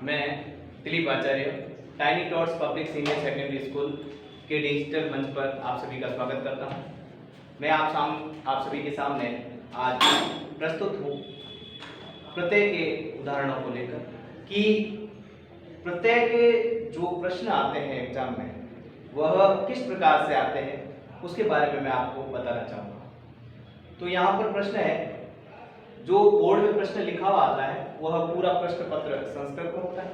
मैं Dilip Acharya tiny tots public senior secondary school के digital मंच पर आप सभी का स्वागत करता हूं। मैं आप सभी के सामने आज प्रस्तुत हूं प्रत्यय के उदाहरणों को लेकर कि प्रत्यय के जो प्रश्न आते हैं एग्जाम में वह किस प्रकार से आते हैं उसके बारे में मैं आपको बताना चाहूँगा। तो यहाँ पर प्रश्न है, जो बोर्ड में प्रश्न लिखा हुआ आता है वह पूरा प्रश्न पत्र संस्कृत में होता है।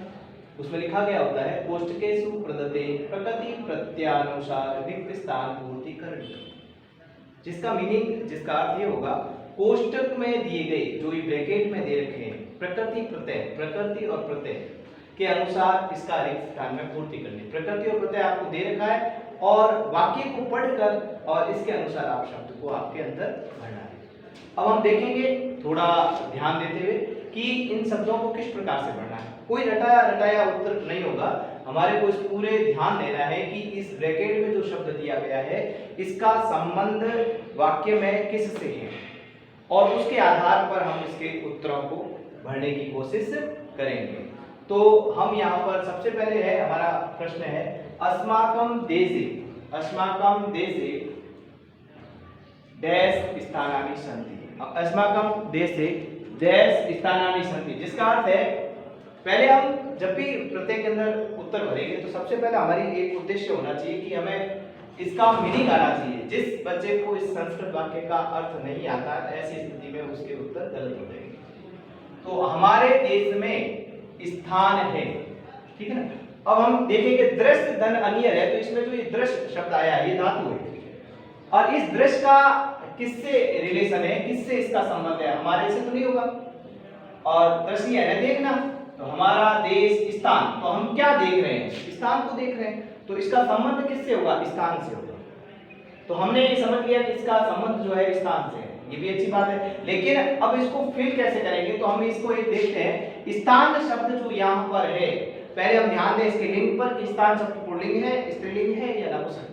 उसमें लिखा गया होता है कोष्टकेषु प्रदत्ते प्रकृति प्रत्यानुसार रिक्त स्थान पूर्ति करनी, जिसका मीनिंग, जिसका अर्थ ये होगा कोष्टक में दिए गए, जो ये ब्रैकेट में दे रखे हैं, प्रकृति प्रत्यय, प्रकृति और प्रत्यय के अनुसार इसका रिक्त स्थान में पूर्ति करनी। प्रकृति और प्रत्यय आपको दे रखा है और वाक्य को पढ़कर और इसके अनुसार आप शब्द को आपके अंदर भरना है। अब हम देखेंगे थोड़ा ध्यान देते हुए कि इन शब्दों को किस प्रकार से भरना है। कोई रटाया रटाया उत्तर नहीं होगा, हमारे को इस पूरे ध्यान देना है कि इस ब्रैकेट में जो शब्द दिया गया है इसका संबंध वाक्य में किससे है और उसके आधार पर हम इसके उत्तरों को भरने की कोशिश करेंगे। तो हम यहाँ पर सबसे पहले है, हमारा प्रश्न है अस्माकं देशे डैश स्थानानि सन्ति। अस्माकं देशे डैश स्थानानि सन्ति, जिसका अर्थ है, पहले हम जब भी प्रत्यय के अंदर उत्तर भरेंगे तो सबसे पहले हमारी एक उद्देश्य होना चाहिए कि हमें इसका मीनिंग आना चाहिए। जिस बच्चे को इस संस्कृत वाक्य का अर्थ नहीं आता, ऐसी स्थिति में उसके उत्तर गलत हो जाएंगे। तो हमारे देश में स्थान है, ठीक है ना। अब हम देखेंगे दृश्य धन अनियर है, तो इसमें जो ये दृश्य शब्द आया है ये धातु है और इस दृश्य का किससे रिलेशन है, किससे इसका संबंध है, हमारे से तो नहीं होगा। और दृश्य है देखना, तो हमारा देश स्थान, तो हम क्या देख रहे हैं, स्थान को देख रहे हैं, तो इसका संबंध किससे होगा, स्थान से होगा। तो हमने ये समझ लिया कि इसका संबंध जो है स्थान से है, ये भी अच्छी बात है। लेकिन अब इसको फिल कैसे करेंगे, तो हम इसको एक देखते हैं। स्थान शब्द जो यहाँ पर है, पहले हम ध्यान दें इसके लिंग पर कि स्थान शब्द पुल्लिंग है, स्त्रीलिंग है या नपुंसकलिंग।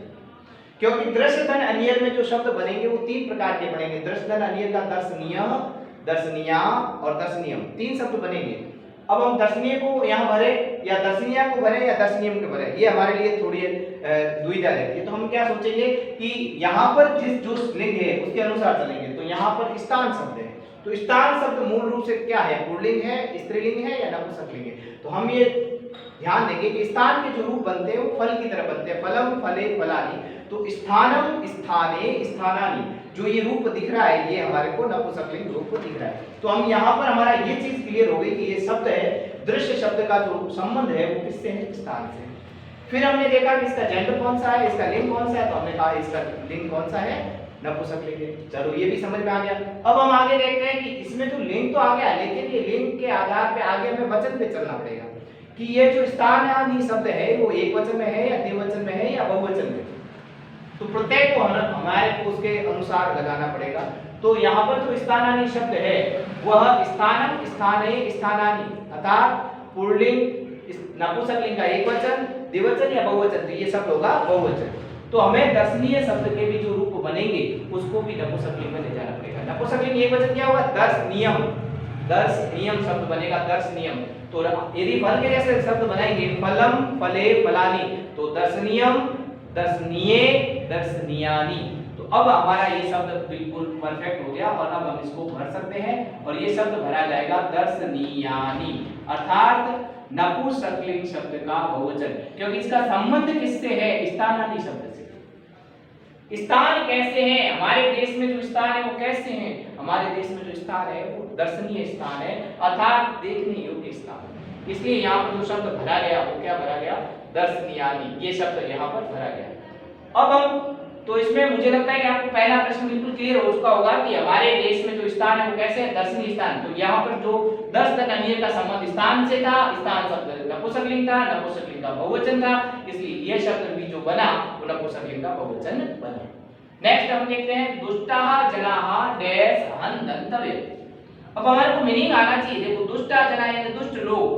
क्योंकि दृश्य धन अनियर में जो शब्द बनेंगे वो तीन प्रकार के बनेंगे। दृश्य धन अनियर का दर्शनीय, दर्शनीया और दर्शनीयम, तीन शब्द बनेंगे। अब हम दर्शनीय को यहाँ भरे या दर्शनीया को भरे या दर्शनीयम को भरे, ये हमारे लिए थोड़ी दुविधा रहती है। तो हम क्या सोचेंगे कि यहाँ पर जिस जो लिंग है उसके अनुसार चलेंगे। तो यहाँ पर स्थान शब्द है, तो स्थान शब्द मूल रूप से क्या है, पुल्लिंग है, स्त्रीलिंग है या नपुंसकलिंग है। तो हम ये ध्यान देंगे कि स्थान के जो रूप बनते हैं वो फल की तरह बनते हैं, फलम फले फलानि। तो स्थानम स्थाने स्थानानि, जो ये रूप दिख रहा है ये हमारे को नपुंसकलिंग रूप दिख रहा है। तो हम यहाँ पर हमारा ये चीज क्लियर हो गई कि ये शब्द है, दृश्य शब्द का जो संबंध है वो किससे है, स्थान से। फिर हमने देखा कि इसका जेंडर कौन सा है, इसका लिंग कौन सा है, तो हमने कहा इसका लिंग कौन सा है, नपुंसकलिंग है। चलो ये भी समझ में आ गया। अब हम आगे देखते हैं कि इसमें जो लिंग तो आ गया, लेकिन ये लिंग के आधार पे आगे हमें वचन पे चलना पड़ेगा कि ये जो स्थानानि शब्द है वो एक वचन में है या द्विवचन में है या बहुवचन में। तो प्रत्यय को हमारे को उसके अनुसार लगाना पड़ेगा। तो यहाँ पर जो स्थानानि शब्द है वह स्थानम स्थाने स्थानानि, अर्थात पुल्लिंग नपुंसकलिंग का एक वचन, द्विवचन या बहुवचन, तो ये शब्द होगा बहुवचन। तो हमें दर्शनीय शब्द के भी जो रूप बनेंगे उसको भी नपुंसकलिंग में ले जाना पड़ेगा। नपुंसकलिंग एक वचन क्या होगा, दर्शनीयम, दर्शनीयम शब्द बनेगा, दर्शनीयम। तो यदि फल के जैसे शब्द बनाएंगे, फलम फले फलानि, तो दर्शनीयम, दर्शनीये, दर्शनीयानि। तो अब हमारा ये शब्द बिल्कुल परफेक्ट हो गया और अब हम इसको भर सकते हैं और ये शब्द भरा जाएगा दर्शनीयानि, अर्थात नपुंसकलिंग शब्द का बहुवचन, क्योंकि इसका संबंध किससे है, स्थानानि शब्द से। स्थान कैसे है, हमारे देश में जो स्थान है वो कैसे है, हमारे देश में जो स्थान है वो दर्शनीय स्थान है, अर्थात देखने योग्य स्थान। इसलिए यहाँ पर जो शब्द भरा गया वो क्या भरा गया, दर्शनीयानि, ये शब्द यहाँ पर भरा गया। अब हम तो इसमें मुझे लगता है कि आपको पहला प्रश्न बिल्कुल क्लियर हो चुका होगा कि हमारे देश में जो स्थान है वो कैसे है, दर्शनीय स्थान। तो यहाँ पर जो दर्श धन अनियर का संबंध स्थान से था, स्थान शब्द नपुंसकलिंग था, नपुंसकलिंग का बहुवचन था, इसलिए यह शब्द भी जो बना वो नपुंसकलिंग का बहुवचन बना। नेक्स्ट हम देखते हैं दुष्टाः जनाः डैश हन् दन्तव्य। अब हमारे को मीनिंग आना चाहिए। देखो दुष्टा जना यानी दुष्ट लोग,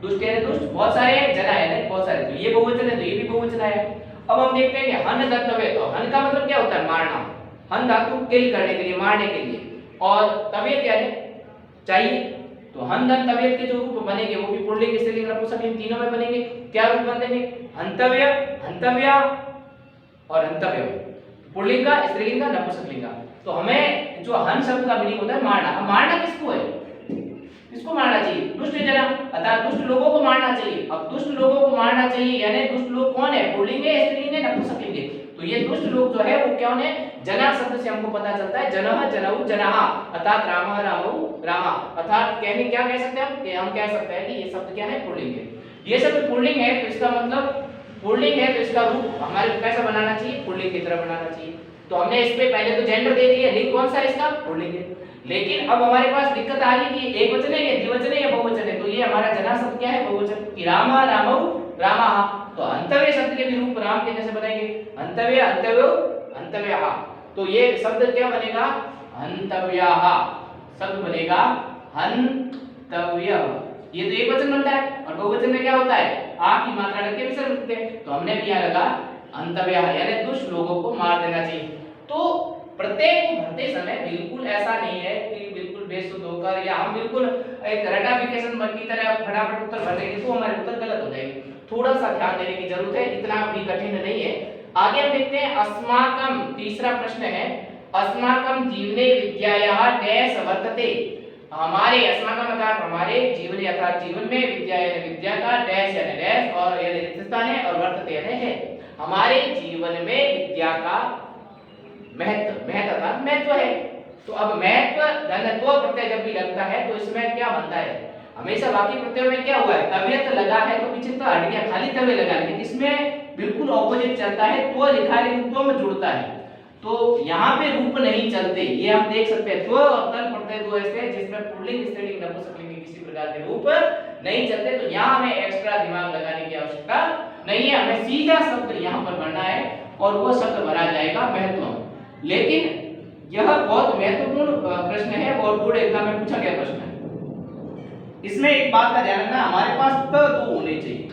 दुष्ट यानी दुष्ट, बहुत सारे, जना यानी बहुत सारे, तो ये बहुवचन है तो ये भी बहुवचन है। अब हम देखते हैं कि हन दन्तव्य, तो हन का मतलब क्या होता है, मारना। हन धातु किल करने के लिए, मारने के लिए, और तवे क्या है, चाहिए, तो तो हन धन तव्यत के जो रूप बनेंगे वो भी पुल्लिंग स्त्रीलिंग नपुंसकलिंग तीनों में बनेंगे। क्या रूप बनेंगे? हंतव्य, हंतव्या और हंतव्यम, पुल्लिंग का, स्त्रीलिंग का, नपुंसकलिंग का। तो हमें जो हन शब्द का मीनिंग होता है मारना। अब मारना किसको है? किसको मारना चाहिए? दुष्ट जना, अर्थात दुष्ट लोगों को मारना चाहिए। अब दुष्ट लोगों को मारना चाहिए यानी दुष्ट लोग कौन है? पुल्लिंग है, स्त्रीलिंग है, नपुंसकलिंग है। तो ये दुष्ट लोग जो है वो कौन है? जना शब्द से हमको पता चलता है, जनः जनऊ जनाः, अर्थात रामः रामऊ रामा, अर्थात कहने क्या कह सकते हैं हम कि हम कह सकते हैं कि ये शब्द क्या है? पुल्लिंग है। ये शब्द पुल्लिंग है तो इसका मतलब पुल्लिंग है तो इसका रूप हमारे को कैसा बनाना चाहिए? पुल्लिंग की तरह बनाना चाहिए। तो हमने इस पे पहले तो जेंडर देख लिया, लिंग कौन सा है इसका? पुल्लिंग है। लेकिन अब हमारे पास दिक्कत आ रही कि एक वचन है या द्विवचन है या बहुवचन है। तो ये हमारा जना शब्द क्या है? बहुवचन, कि रामा रामऊ रामाः। तो अंतव्य शब्द के भी रूप राम के जैसे बनाएंगे, अंतव्य अंतव्यो अंतव्यः। तो ये शब्द क्या बनेगा? हंतव्यः शब्द बनेगा हंतव्य। ये तो एक वचन बनता है और बहुवचन में क्या होता है? आ की मात्रा लग के विसर्ग लिखते हैं। तो हमने भी यहाँ लगा अंतव्यः यानी दुष्ट लोगों को मार देना चाहिए। तो प्रत्येक को भरते समय बिल्कुल ऐसा नहीं है कि बिल्कुल बेसुध होकर या हम बिल्कुल एक रटाफिकेशन की तरह फटाफट उत्तर भर देंगे तो हमारे उत्तर गलत हो जाएंगे। थोड़ा सा ध्यान देने की जरूरत है, इतना भी कठिन नहीं है। आगे हम देखते हैं अस्माकम, तीसरा प्रश्न है अस्माकम जीवने विद्यायाः डैश वर्तते। हमारे अस्माकम अर्थात हमारे जीवन अर्थात जीवन में विद्या यानी विद्या का डैश यानी डैश और यानी रिक्त स्थान है और वर्तते यानी है। हमारे जीवन में विद्या का महत्व, महत्व अर्थात महत्व है। तो अब महत्व धनत्व प्रत्यय जब भी लगता है तो इसमें क्या बनता है? हमेशा बाकी प्रत्ययों में क्या हुआ है? तव्यत लगा है तो पीछे तो हट गया, खाली तव्य लगा, लेकिन इसमें बिल्कुल ऑपोजिट चलता है, तो लिखा है लेकिन तो में जुड़ता है। तो यहाँ पे रूप नहीं चलते, ये हम देख सकते हैं। तो और तल प्रत्यय दो ऐसे हैं जिसमें पुल्लिंग स्त्रीलिंग नपुंसकलिंग के किसी प्रकार के रूप नहीं चलते। तो यहाँ हमें एक्स्ट्रा दिमाग लगाने की आवश्यकता नहीं है, हमें सीधा शब्द यहाँ पर भरना है और वो शब्द भरा जाएगा महत्व। लेकिन यह बहुत महत्वपूर्ण प्रश्न है और बोर्ड एग्जाम में पूछा गया प्रश्न है। इसमें एक बात का ध्यान रखना, हमारे पास त दो होने चाहिए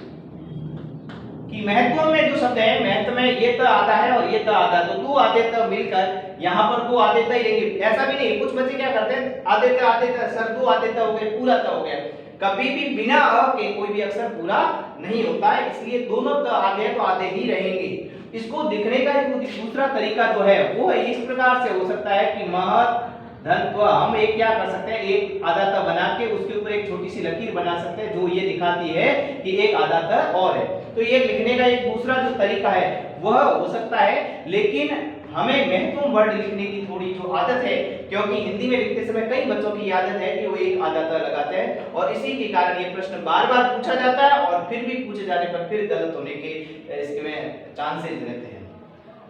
कि महत्व में जो शब्द है, महत्व में ये त आता है और ये त आता है, तो दो आधे त मिलकर यहाँ पर दो आधे त ही रहेंगे। ऐसा भी नहीं, कुछ बच्चे क्या करते हैं आधे त सर दो आधे त हो गए, पूरा त हो गया। कभी भी बिना अ के कोई भी अक्षर पूरा नहीं होता है, इसलिए दोनों त आधे तो आधे ही रहेंगे। इसको दिखने का एक दूसरा तरीका जो है वो है इस प्रकार से हो सकता है कि महत् धनत्व, हम एक क्या कर सकते हैं, एक आधा त बना के उसके ऊपर एक छोटी सी लकीर बना सकते हैं जो ये दिखाती है कि एक आधा त और है। तो ये लिखने का एक दूसरा जो तरीका है वह हो सकता है, लेकिन हमें महत्वपूर्ण वर्ड लिखने की थोड़ी जो आदत है, क्योंकि हिंदी में लिखते समय कई बच्चों की आदत है कि वो एक आधा त लगाते हैं और इसी के कारण ये प्रश्न बार बार पूछा जाता है और फिर भी पूछे जाने पर फिर गलत होने के इसमें चांसेस रहते हैं।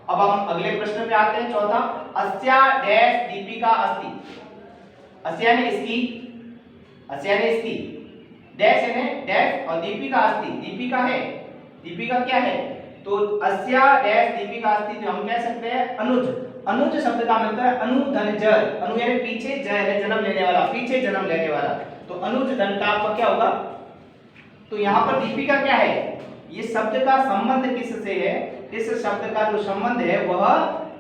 अब हम अगले प्रश्न पे आते हैं, चौथा, अस्या डैश दीपिका अस्ति। अस्या ने इसकी, अस्या ने इसकी, डैश यानी डैश और दीपिका अस्ति, दीपिका है, दीपिका क्या है? तो अस्या डैश दीपिका अस्ति, तो हम कह सकते हैं अनुज। अनुज शब्द का मतलब है अनु धन जर, अनु यानी पीछे, जय है जन्म लेने वाला, पीछे जन्म लेने वाला। तो अनुज धन का आपका क्या होगा? तो यहाँ पर दीपिका क्या है? ये शब्द का संबंध किससे है? इस शब्द का जो संबंध है वह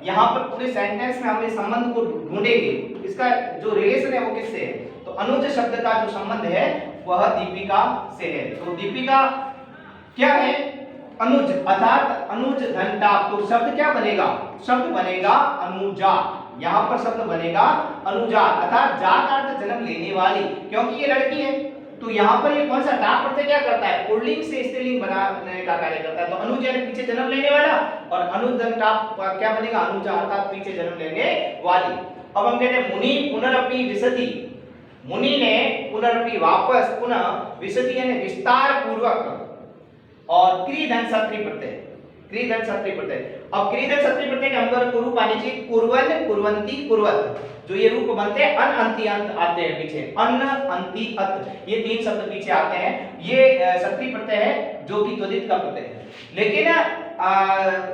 यहाँ पर पूरे सेंटेंस में हम इस संबंध को ढूंढेंगे, इसका जो रिलेशन है वो किससे है? तो अनुज शब्द का जो संबंध है वह दीपिका से है। तो दीपिका क्या है? अनुज, अर्थात अनुज धनता। तो शब्द क्या बनेगा? शब्द बनेगा अनुजा, यहाँ पर शब्द बनेगा अनुजा, अर्थात जा का अर्थ जन्म लेने वाली, क्योंकि ये लड़की है। तो यहाँ पर ये कौन सा टा प्रत्यय क्या करता है? पुल्लिंग से स्त्रीलिंग बनाने का कार्य करता है। तो अनुज यानी पीछे जन्म लेने वाला और अनुधन टा क्या बनेगा? अनुजा, अर्थात पीछे जन्म लेने वाली। अब हम कहते हैं मुनि पुनरपि विशति, मुनि ने पुनरपि वापस, पुनः विशति यानी विस्तार पूर्वक, और क्रीधन सत्री प्रत्यय, क्रीधन सत्री प्रत्यय। अब क्रीधन सत्री प्रत्यय के अंदर को रूप आने चाहिए कुर्वन, कुर्वंती, कुर्वत, जो ये रूप बनते हैं अन अंति अंत आते हैं पीछे, अन अंति अत, ये तीन शब्द पीछे आते हैं। ये सत्री प्रत्यय है जो कि त्वदित का प्रत्यय है, लेकिन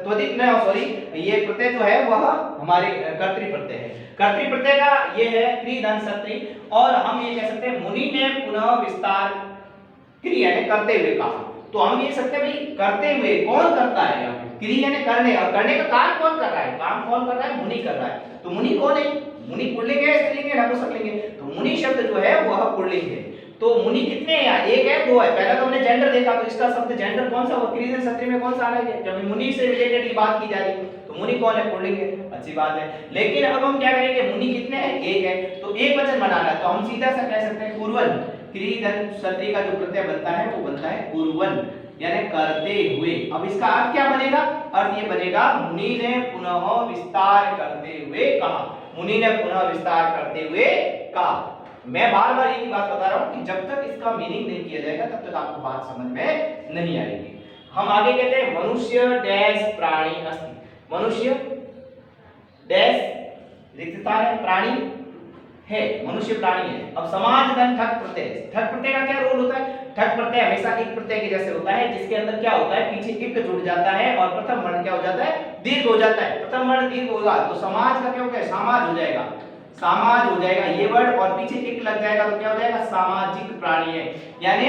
त्वदित में सॉरी ये प्रत्यय जो है वह हमारे कर्तृ प्रत्यय है। कर्तृ प्रत्यय का ये है क्रीधन सत्री, और हम ये कह सकते हैं मुनि ने पुनः विस्तार क्रिया ने करते हुए कहा। तो हम ये सकते हैं भाई करते हुए कौन करता है? यहाँ पे क्रिया ने करने, और करने का काम कौन कर रहा है? काम कौन कर रहा है? मुनि कर रहा है। तो मुनि कौन है? मुनि पुल्लिंग है, स्त्रीलिंग है, नपुंसकलिंग है? तो तो मुनि शब्द जो है वह पुल्लिंग है। तो मुनि कितने हैं यहाँ, एक है दो है। पहले तो हमने जेंडर देखा, तो इसका शब्द जेंडर कौन सा होगा, क्रिया सत्री में कौन सा आना है, जब मुनि से रिलेटेड की बात की जा रही है तो मुनि कौन है, पुल्लिंग है, अच्छी बात है। लेकिन अब हम क्या करेंगे, मुनि कितने हैं, एक है, तो एक वचन बनाना है, तो हम सीधा सा कह सकते हैं कुर्वन्, क्रिया सत्री का जो प्रत्यय बनता है वो बनता है कुर्वन्, यानी करते हुए। अब इसका अर्थ क्या बनेगा, अर्थ ये बनेगा मुनि ने पुनः विस्तार करते हुए कहा, मुनि ने पुनः विस्तार करते हुए कहा। मैं बार बार एक ही बात बता रहा हूं कि जब तक इसका मीनिंग नहीं किया जाएगा तब तक आपको बात समझ में नहीं आएगी। हम आगे कहते हैं मनुष्य डैश प्राणी अस्ति, मनुष्य डैश रिक्तता है, प्राणी है, मनुष्य प्राणी है। अब समाज धन ठक प्रत्यय, ठक प्रत्यय का क्या रोल होता है, ठक प्रत्यय हमेशा एक प्रत्यय के जैसे होता है, जिसके अंदर क्या होता है, पीछे एक जुड़ जाता है और प्रथम वर्ण क्या हो जाता है, दीर्घ हो जाता है। प्रथम वर्ण दीर्घ होगा तो समाज का क्या होगा, समाज हो जाएगा, समाज हो जाएगा ये वर्ड, और पीछे एक लग जाएगा तो क्या हो जाएगा, सामाजिक प्राणी है, यानी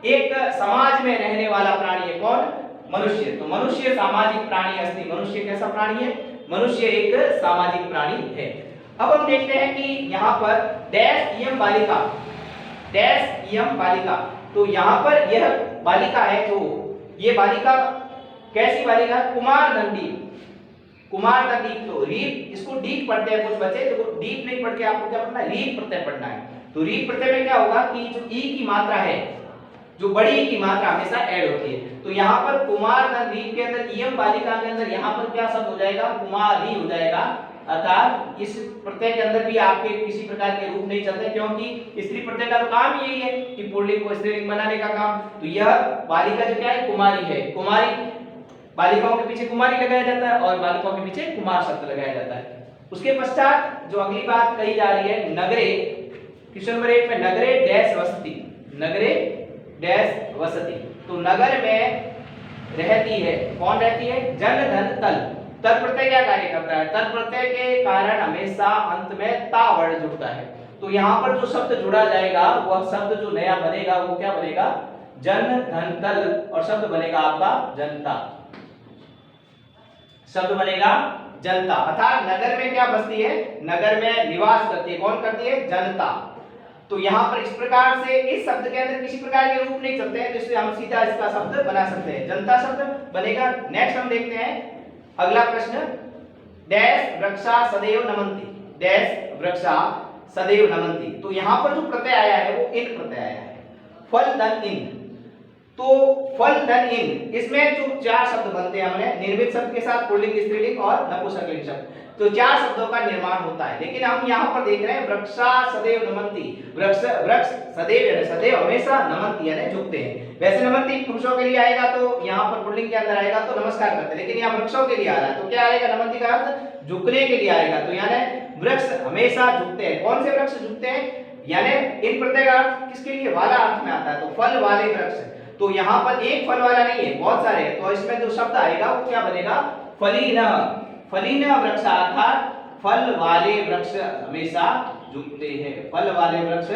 एक समाज में रहने वाला प्राणी है कौन, मनुष्य। तो मनुष्य सामाजिक प्राणी अस्ति, मनुष्य कैसा प्राणी है, मनुष्य एक सामाजिक प्राणी है। अब हम देखते हैं कि यहाँ पर डैश इयम बालिका, डैश इयम बालिका, तो यहाँ पर यह बालिका है, जो ये बालिका कैसी बालिका है, कुमार दंडी, कुमार का दीप, तो रीप, इसको डीप पढ़ते हैं कुछ बच्चे, तो डीप नहीं पढ़ के आपको क्या पढ़ना है, रीप प्रत्यय पढ़ना है। तो रीप प्रत्यय में क्या होगा कि जो ई की मात्रा है, जो बड़ी ई की मात्रा हमेशा ऐड होती है। तो यहाँ पर कुमार का दीप के अंदर इयम बालिका के अंदर यहाँ पर क्या शब्द हो जाएगा, कुमारी हो जाएगा, अर्थात इस प्रत्यय के अंदर भी आपके किसी प्रकार के रूप नहीं चलते, क्योंकि स्त्री प्रत्यय का तो काम यही है कि पुल्लिंग को स्त्रीलिंग बनाने का काम। तो यह बालिका जो क्या है, कुमारी है, कुमारी, बालिकाओं के पीछे कुमारी लगाया जाता है और बालिकाओं के पीछे कुमार शब्द लगाया जाता है। उसके पश्चात जो अगली बात कही जा रही है, नगरे, क्वेश्चन नंबर 8 में नगरे डैश वसति, नगरे डैश वसति, तो नगर में रहती है, कौन रहती है, जन धन तल। तल प्रत्यय क्या कार्य करता है, तल प्रत्यय के कारण हमेशा अंत में ता वर्ण जुड़ता है। तो यहाँ पर जो शब्द जुड़ा जाएगा वह शब्द जो नया बनेगा वो क्या बनेगा, जन धन तल, और शब्द बनेगा आपका जनता, शब्द बनेगा जनता, अर्थात नगर में क्या बसती है, नगर में निवास करती है, कौन करती है, जनता। तो यहाँ पर इस प्रकार से इस शब्द के अंदर किसी प्रकार के रूप नहीं चलते हैं, जिससे हम सीधा इसका शब्द बना सकते हैं, जनता शब्द बनेगा। नेक्स्ट हम देखते हैं अगला प्रश्न, डैश वृक्षा सदैव नमन्ति, डैश वृक्षा सदैव नमन्ति, तो यहाँ पर जो प्रत्यय आया है वो इन प्रत्यय आया है, फल धन इन, तो फल धन इन, इसमें जो चार शब्द बनते हैं हमने निर्मित शब्द के साथ पुल्लिंग स्त्रीलिंग और नपुंसकलिंग शब्द, तो चार शब्दों का निर्माण होता है। लेकिन हम यहाँ पर देख रहे हैं वृक्षा सदैव नमन्ति, वृक्ष, वृक्ष सदैव यानी सदैव हमेशा, नमन्ति यानी झुकते हैं। वैसे नमन्ति पुरुषों के लिए आएगा तो यहाँ पर पुल्लिंग के अंदर आएगा तो नमस्कार करते हैं, लेकिन यहाँ वृक्षों के लिए आ रहा है तो क्या आएगा, नमन्ति का अर्थ झुकने के लिए आएगा। तो यानी वृक्ष हमेशा झुकते हैं, कौन से वृक्ष झुकते हैं, यानी इन प्रत्यय का अर्थ किसके लिए, वाला अर्थ में आता है, तो फल वाले वृक्ष। तो यहाँ पर एक फल वाला नहीं है, बहुत सारे हैं, तो इसमें जो शब्द आएगा वो क्या बनेगा, फलीन, फलीन वृक्ष, अर्थात फल वाले वृक्ष हमेशा झुकते हैं, फल वाले वृक्ष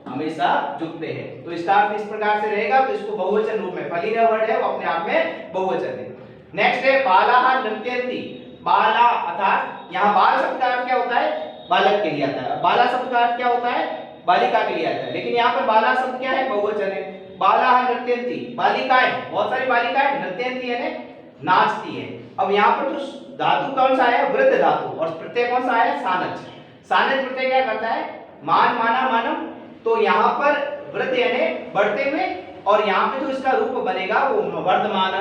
हमेशा झुकते हैं। तो इसका अर्थ इस प्रकार से रहेगा, तो इसको बहुवचन रूप में, फलीन वर्ड है वो अपने आप में बहुवचन है। नेक्स्ट है बालाः नृत्यन्ति, बाला अर्थात यहाँ बाल शब्द का अर्थ क्या होता है, बालक के लिए आता है, बाला शब्द का अर्थ क्या होता है, बालिका के लिए आता है, लेकिन यहाँ पर बाला शब्द क्या है, बहुवचन है। बालाः नृत्यन्ति, बालिकाएं, बहुत सारी बालिकाएं, नृत्यन्ति यानी नाचती है। अब यहाँ पर जो धातु कौन सा है, वृद्ध धातु, और प्रत्यय कौन सा है, सानज। सानज प्रत्यय क्या करता है, मान, माना, मानम, तो यहाँ पर वृद्ध यानी बढ़ते हुए, और यहाँ पे जो इसका रूप बनेगा वो वर्धमान,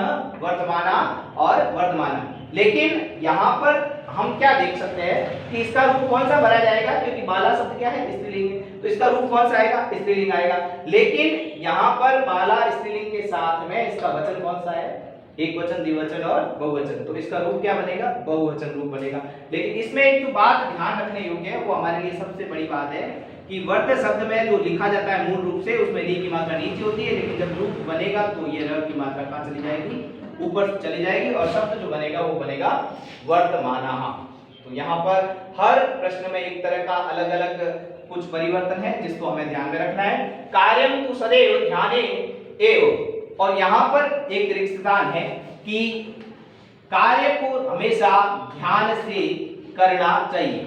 वर्धमाना और वर्धमाना। लेकिन यहाँ पर हम क्या देख सकते हैं कि इसका रूप कौन सा भरा जाएगा, क्योंकि बाला शब्द क्या है, स्त्रीलिंग है, तो इसका रूप कौन सा आएगा, स्त्रीलिंग आएगा। लेकिन यहाँ पर बाला स्त्रीलिंग के साथ में इसका वचन कौन सा है, एक वचन, द्विवचन और बहुवचन, तो इसका रूप क्या बनेगा, बहुवचन रूप बनेगा। लेकिन इसमें एक जो बात ध्यान रखने योग्य है वो हमारे लिए सबसे बड़ी बात है कि वर्त शब्द में जो लिखा जाता है मूल रूप से उसमें री की मात्रा नीचे होती है, लेकिन जब रूप बनेगा तो ये र की मात्रा कहाँ चली जाएगी, ऊपर चली जाएगी, और शब्द जो बनेगा वो बनेगा वर्तमानः। तो यहाँ पर हर प्रश्न में एक तरह का अलग अलग कुछ परिवर्तन है जिसको हमें ध्यान में रखना है। कार्यम तु सदैव ध्याने एव, और यहाँ पर एक रिक्तस्थान है कि कार्य को हमेशा ध्यान से करना चाहिए,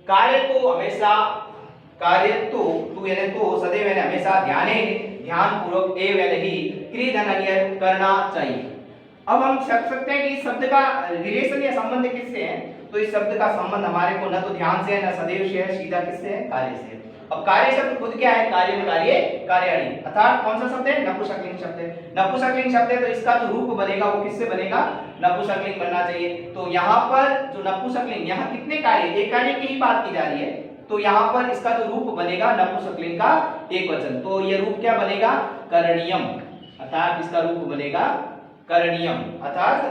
कार्य तो हमेशा कार्य तो यानी तो सदैव यानी हमेशा ध्यान पूर्वक एवं ही क्रियधनन्य करना चाहिए। अब हम कह सकते हैं कि इस शब्द का रिलेशन या संबंध किससे है? तो इस शब्द का संबंध हमारे को न तो ध्यान से है न सदैव से है, सीधा किससे है? कार्य से है। अब कार्य शब्द खुद क्या है? कार्य कार्याणी, अर्थात कौन सा शब्द है? नपुंसकलिंग शब्द है। नपुंसकलिंग शब्द है तो इसका जो रूप बनेगा वो किससे बनेगा? नपुंसकलिंग बनना चाहिए। तो यहाँ पर जो नपुंसकलिंग, यहाँ कितने कार्य, एक कार्य की ही बात की जा रही है, तो यहाँ पर इसका जो रूप बनेगा नपुंसकलिंग का एक वचन, तो ये रूप क्या बनेगा? करणीयम, अर्थात इसका रूप बनेगा करणीयम, अर्थात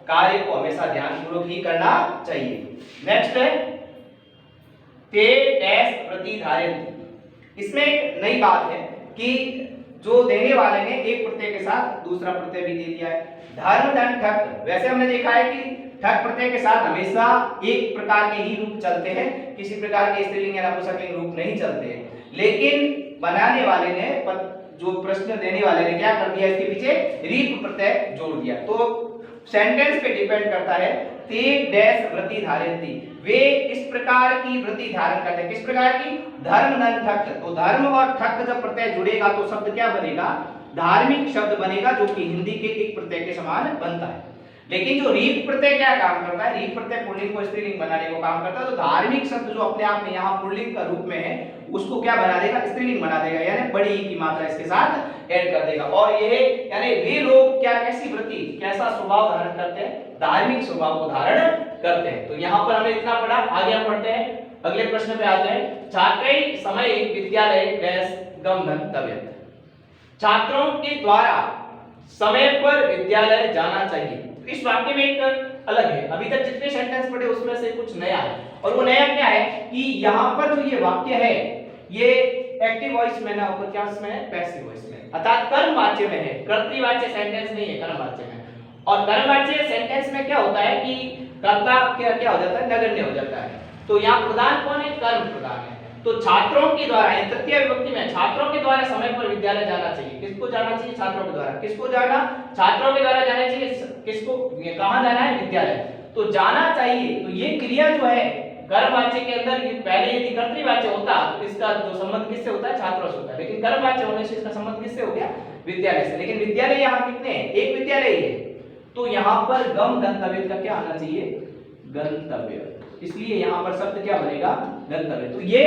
कार्य को हमेशा ध्यानपूर्वक ही करना चाहिए। नेक्स्ट है ते डैश प्रतिधारित। इसमें एक नई बात है कि जो देने वाले ने एक प्रत्यय के साथ दूसरा प्रत्यय भी दे दिया है। धर्म धन ठक, वैसे हमने देखा है कि ठक प्रत्यय के साथ हमेशा एक प्रकार के ही रूप चलते हैं, किसी प्रकार के स्त्रीलिंग या नपुंसकलिंग रूप नहीं चलते हैं। लेकिन बनाने वाले ने, जो प्रश्न देने वाले ने क्या कर दिया, इसके पीछे रीप प्रत्यय जोड़ दिया। तो सेंटेंस पे डिपेंड करता है ते डैश वृत्ति धारयन्ति, वे इस प्रकार की वृत्ति धारण करते हैं। किस प्रकार की? धर्म धन ठक। तो धर्म और ठक जब प्रत्यय जुड़ेगा तो शब्द क्या बनेगा? धार्मिक शब्द बनेगा, जो कि हिंदी के एक प्रत्यय के समान बनता है। लेकिन जो रीप प्रत्यय क्या काम करता है? रीप प्रत्यय पुल्लिंग को स्त्रीलिंग बनाने को काम करता है। तो धार्मिक शब्द जो अपने आप में यहाँ पुल्लिंग का रूप में है, उसको क्या बना देगा? स्त्रीलिंग बना देगा, यानी बड़ी ई की मात्रा इसके साथ ऐड कर देगा। और ये यानी वे लोग क्या, कैसी वृत्ति, कैसा स्वभाव धारण करते हैं? धार्मिक स्वभाव को धारण करते हैं। तो यहाँ पर हमने इतना पढ़ा, आगे हम पढ़ते हैं, अगले प्रश्न पे आते हैं। छात्रै समय विद्यालय डैश गमनतव्यत्। छात्रों के द्वारा समय पर विद्यालय जाना चाहिए। इस वाक्य में एक अलग है, अभी तक जितने सेंटेंस पढ़े उसमें से कुछ नया है, और वो नया क्या है कि यहाँ पर जो ये वाक्य है ये एक्टिव वॉइस में ना होकर क्या उसमें है? पैसिव वॉइस में, अर्थात कर्मवाच्य में है, कर्तृवाच्य सेंटेंस नहीं है, कर्मवाच्य में। और कर्मवाच्य सेंटेंस में क्या होता है कि कर्ता क्या हो जाता है? नगण्य हो जाता है। तो यहाँ प्रधान कौन है? कर्म प्रधान है। तो छात्रों के द्वारा, तृतीय विभक्ति में छात्रों के द्वारा समय पर विद्यालय जाना चाहिए। किसको जाना चाहिए? छात्रों के द्वारा। किसको जाना? छात्रों के द्वारा जाना चाहिए। किसको, कहां जाना है? विद्यालय। तो जाना चाहिए, तो ये क्रिया जो है कर्मवाच्य के अंदर, पहले यदि कर्तृवाच्य होता तो इसका जो संबंध किससे होता है? छात्रों से होता है। लेकिन कर्मवाच्य होने से इसका संबंध किससे हो गया? विद्यालय से। लेकिन विद्यालय यहाँ कितने हैं? एक विद्यालय ही है। तो यहाँ पर गम गंतव्य का क्या आना चाहिए? गंतव्य। इसलिए यहाँ पर शब्द क्या बनेगा? गंतव्य। तो ये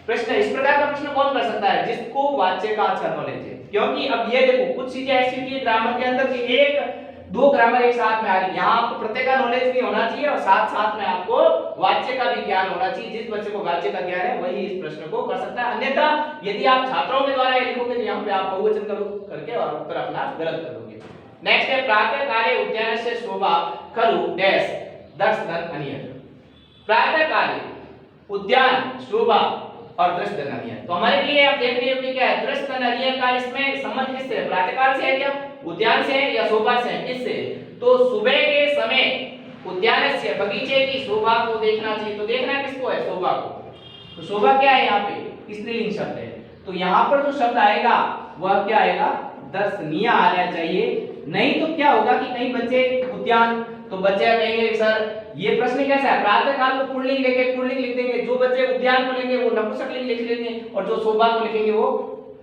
प्रश्न, इस प्रकार का प्रश्न कौन कर सकता है? जिसको वाच्य का अच्छा नॉलेज है। क्योंकि अब ये देखो, कुछ चीजें ऐसी होती है ग्रामर के अंदर कि एक दो ग्रामर एक साथ में आ रही है। यहाँ आपको प्रत्यय का नॉलेज भी होना चाहिए और साथ साथ में आपको वाच्य का भी ज्ञान होना चाहिए। जिस बच्चे को वाच्य का ज्ञान है वही इस प्रश्न को कर सकता है। अन्यथा यदि आप छात्रों के द्वारा ये लिखोगे तो यहाँ पे आप बहुवचन करके और उत्तर अपना गलत करोगे। नेक्स्ट है प्रातः काले उद्यान से शोभा खरु डैश दर्शन अनियत। प्रातः काले उद्यान शोभा और दृश्य धननिया। तो हमारे लिए आप देख रहे हो कि क्या है? दृश्य धननिया का इसमें संबंध किससे है? प्रातःकाल से है क्या? उद्यान से है या शोभा से है? किससे? तो सुबह के समय उद्यान से, बगीचे की शोभा को देखना चाहिए। तो देखना किसको है? शोभा को। तो शोभा क्या है? यहाँ पे स्त्रीलिंग शब्द है। तो यहाँ पर जो शब्द आएगा वह क्या आएगा? दर्शनीय आना चाहिए। नहीं तो क्या होगा कि कई बच्चे उद्यान, तो बच्चे कहेंगे सर ये प्रश्न कैसा है? प्रातः काल को पुल्लिंग लेके पुल्लिंग लिख देंगे, जो बच्चे उद्यान को लेंगे वो नपुंसकलिंग लिख लेंगे, और जो शोभा को लिखेंगे वो,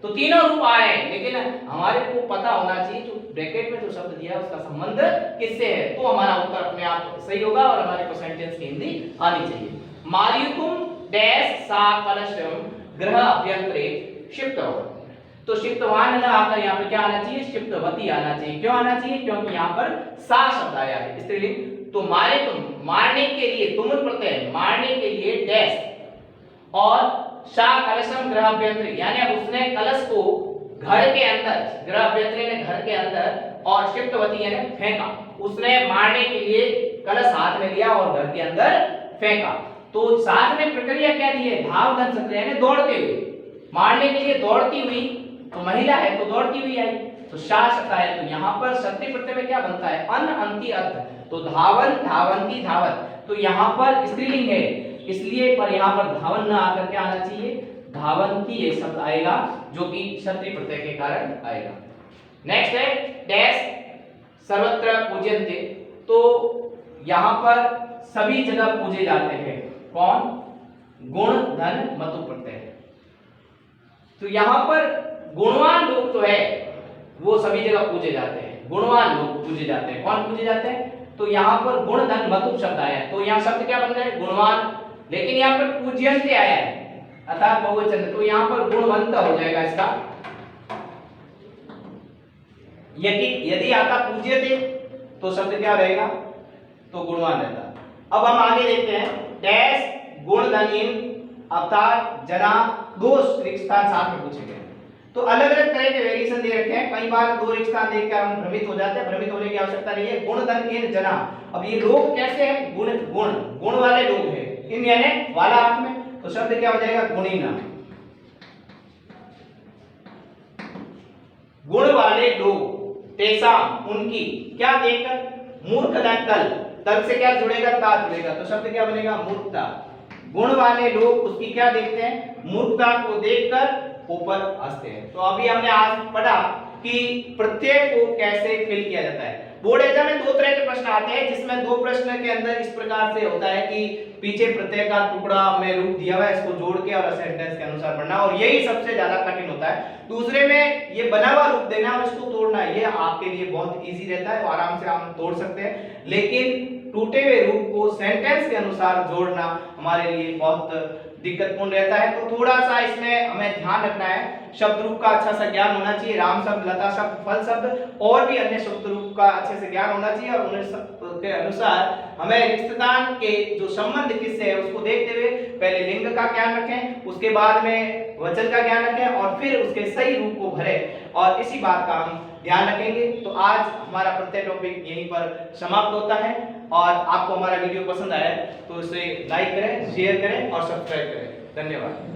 तो तीनों रूप आ रहे हैं। लेकिन हमारे को पता होना चाहिए जो ब्रैकेट में जो शब्द दिया है उसका संबंध किससे है, तो हमारा उत्तर अपने आप सही होगा और हमारे को सेंटेंस की हिंदी आनी चाहिए। मार्युकुम डैश सा कलशम ग्रह अभ्यंतरे क्षिप्तवान। तो क्षिप्तवान ना आकर यहाँ पे क्या आना चाहिए? क्षिप्तवती आना चाहिए। क्यों आना चाहिए? क्योंकि यहाँ पर सा शब्द आया है स्त्रीलिंग। तो मारे तुम, मारने के लिए, तुम प्रत्यय मारने के लिए डैश, और सा कलशम ग्रह अभ्यंतरे, यानी अब उसने कलश को घर के अंदर, ग्रह अभ्यंतरे ने घर के अंदर, और क्षिप्तवती यानी फेंका। उसने मारने के लिए कलश हाथ में लिया और घर के अंदर फेंका। तो साथ में प्रक्रिया क्या दी है? धाव गण सक्रिय यानी दौड़ते हुए, मारने के लिए दौड़ती हुई, तो महिला है तो दौड़ती हुई आई, तो शब्द है। तो यहाँ पर क्षत्रिय प्रत्यय में क्या बनता है? अन अंति अर्थ। तो धावन धावंती धावत, तो यहाँ पर स्त्रीलिंग है इसलिए पर यहाँ पर धावन न आकर के आना चाहिए धावंती ये शब्द आएगा, जो कि क्षत्रिय प्रत्यय के कारण आएगा। नेक्स्ट है डैश सर्वत्र पूज्यन्ते। तो यहाँ पर सभी जगह पूजे जाते हैं। कौन? गुण धन मतु प्रत्यय। तो यहां पर गुणवान लोग जो है वो सभी जगह पूजे जाते हैं, गुणवान लोग पूजे जाते हैं। कौन पूजे जाते हैं? तो यहां पर गुण धन मतु शब्द आया है, तो यहां शब्द क्या बन गए? गुणवान। लेकिन यहां पर पूज्यंत आया है अर्थात बहुवचन, तो यहां पर गुणवंत हो जाएगा इसका। यदि आता पूज्यते तो शब्द क्या रहेगा? तो गुणवान रहता। अब हम आगे देखते हैं, डैश गुण धनीन अर्थात जना, दो रिक्त स्थान साथ में पूछे गए। तो अलग अलग तरह के वेरिएशन दे रखे हैं, कई बार दो रिक्त स्थान देखकर हम भ्रमित हो जाते हैं, भ्रमित होने की आवश्यकता नहीं है। गुण धन इन जना, अब ये लोग कैसे हैं? गुण गुण गुण वाले लोग हैं, इन यानी वाला अर्थ में, तो शब्द क्या हो जाएगा? गुणीना। गुण वाले लोग, तेसा उनकी, क्या देखकर? मूर्ख धन तल, तल से क्या जुड़ेगा? ता जुड़ेगा, तो शब्द क्या बनेगा? मूर्खता। गुण वाले लोग उसकी क्या देखते हैं? मूर्खता को देखकर ऊपर हंसते हैं। तो अभी हमने आज पढ़ा कि प्रत्यय को कैसे फिल किया जाता है। बोर्ड एग्जाम में दो तरह के प्रश्न आते हैं, जिसमें दो प्रश्न के अंदर इस प्रकार से होता है कि पीछे प्रत्यय का टुकड़ा में रूप दिया हुआ है, इसको जोड़ के और सेंटेंस के अनुसार पढ़ना, और यही सबसे ज्यादा कठिन होता है। दूसरे में ये बना हुआ रूप देना और इसको तोड़ना, ये आपके लिए बहुत इजी रहता है, आराम से हम तोड़ सकते हैं। लेकिन टूटे हुए रूप को सेंटेंस के अनुसार जोड़ना हमारे लिए बहुत दिक्कतपूर्ण रहता है। तो थोड़ा सा इसमें हमें ध्यान रखना है, शब्द रूप का अच्छा सा ज्ञान होना चाहिए, राम शब्द, लता शब्द, फल शब्द और भी अन्य शब्द रूप का अच्छे से ज्ञान होना चाहिए, और उन्हें के अनुसार हमें रिक्त स्थान के जो संबंध किससे है उसको देखते हुए पहले लिंग का ज्ञान रखें, उसके बाद में वचन का ज्ञान रखें, और फिर उसके सही रूप को भरें, और इसी बात का हम ध्यान रखेंगे। तो आज हमारा प्रत्येक टॉपिक यहीं पर समाप्त होता है, और आपको हमारा वीडियो पसंद आया तो इसे लाइक करें, शेयर करें और सब्सक्राइब करें। धन्यवाद।